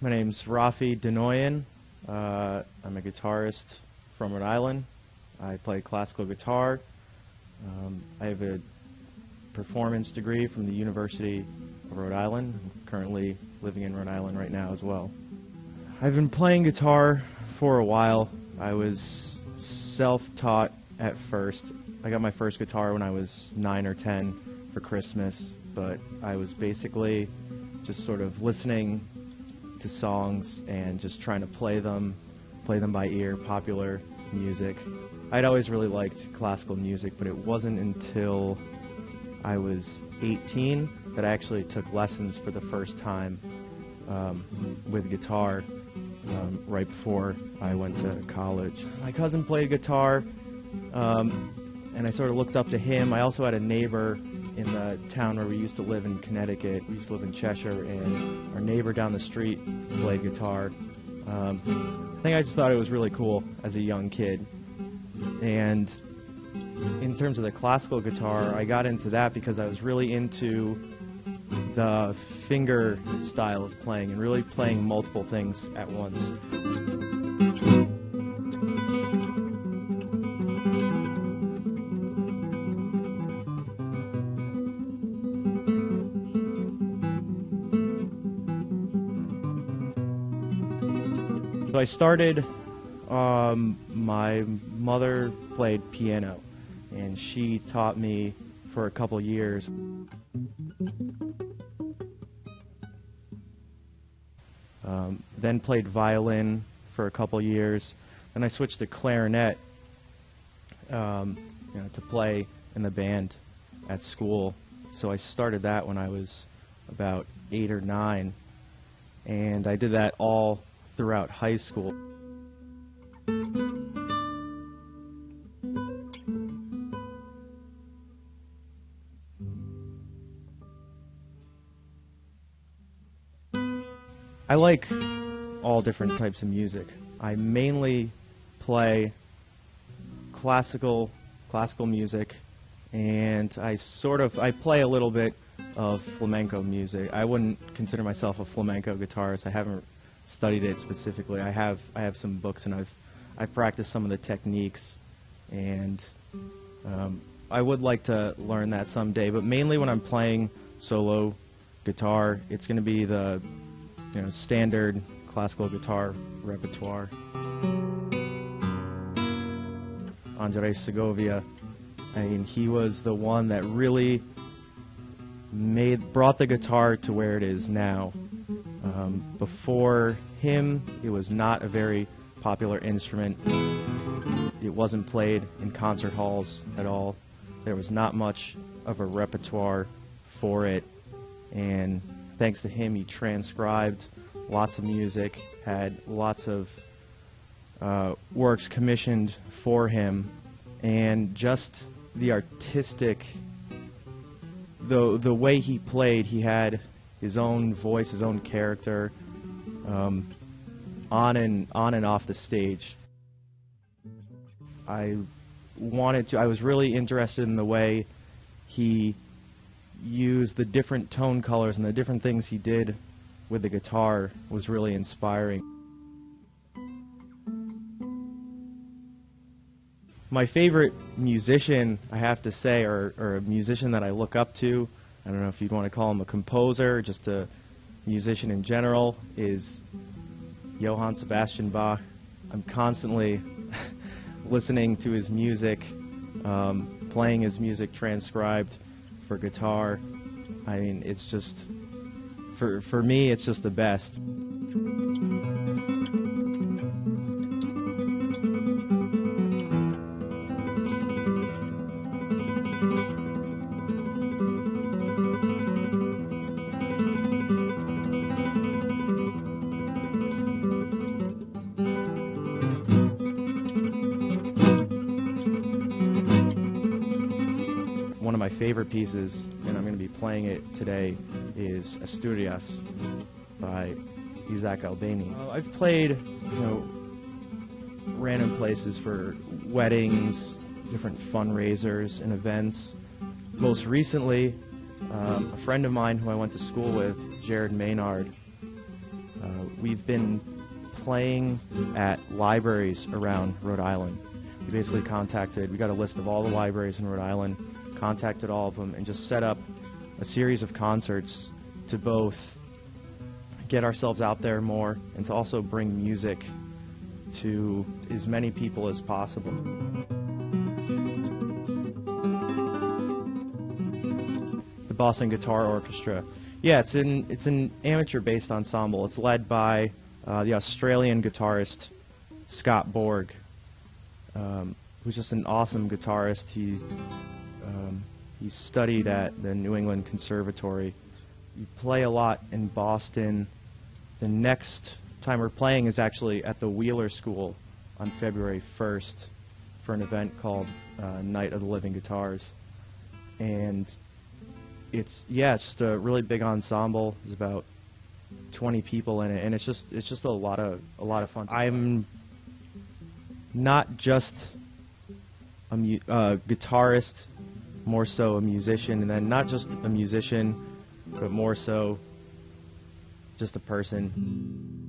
My name's Raffi Donoian. I'm a guitarist from Rhode Island. I play classical guitar. I have a performance degree from the University of Rhode Island. I'm currently living in Rhode Island right now as well. I've been playing guitar for a while. I was self-taught at first. I got my first guitar when I was 9 or 10 for Christmas, but I was basically just sort of listening to songs and just trying to play them by ear, popular music. I'd always really liked classical music, but it wasn't until I was 18 that I actually took lessons for the first time with guitar right before I went to college. My cousin played guitar, and I sort of looked up to him. I also had a neighbor in the town where we used to live in Connecticut. We used to live in Cheshire, and our neighbor down the street played guitar. I think I just thought it was really cool as a young kid. And in terms of the classical guitar, I got into that because I was really into the finger style of playing and really playing multiple things at once. So I started, my mother played piano, and she taught me for a couple years. Then played violin for a couple years. Then I switched to clarinet to play in the band at school. So I started that when I was about 8 or 9, and I did that all throughout high school. I like all different types of music. I mainly play classical music, and I play a little bit of flamenco music. I wouldn't consider myself a flamenco guitarist. I haven't studied it specifically. I have some books, and I've practiced some of the techniques, and I would like to learn that someday. But mainly when I'm playing solo guitar, it's going to be the standard classical guitar repertoire. Andres Segovia, I mean, he was the one that really brought the guitar to where it is now. Before him, it was not a very popular instrument. It wasn't played in concert halls at all. There was not much of a repertoire for it, and thanks to him, he transcribed lots of music, had lots of works commissioned for him, and just the artistic, the way he played, he had his own voice, his own character, on and off the stage. I was really interested in the way he used the different tone colors, and the different things he did with the guitar was really inspiring. My favorite musician, I have to say, or a musician that I look up to, I don't know if you'd want to call him a composer, just a musician in general, is Johann Sebastian Bach. I'm constantly listening to his music, playing his music transcribed for guitar. I mean, it's just, for me, it's just the best. One of my favorite pieces, and I'm going to be playing it today, is Asturias by Isaac Albéniz. I've played, random places for weddings, different fundraisers and events. Most recently, a friend of mine who I went to school with, Jared Maynard, We've been playing at libraries around Rhode Island. We basically we got a list of all the libraries in Rhode Island, contacted all of them, and just set up a series of concerts to both get ourselves out there more and to also bring music to as many people as possible. The Boston Guitar Orchestra. Yeah, it's an amateur-based ensemble. It's led by the Australian guitarist Scott Borg, who's just an awesome guitarist. He studied at the New England Conservatory. We play a lot in Boston. The next time we're playing is actually at the Wheeler School on February 1st for an event called Night of the Living Guitars. And it's just a really big ensemble. There's about 20 people in it, and it's just a lot of fun. I'm not just a guitarist, more so a musician, and then not just a musician, but more so just a person.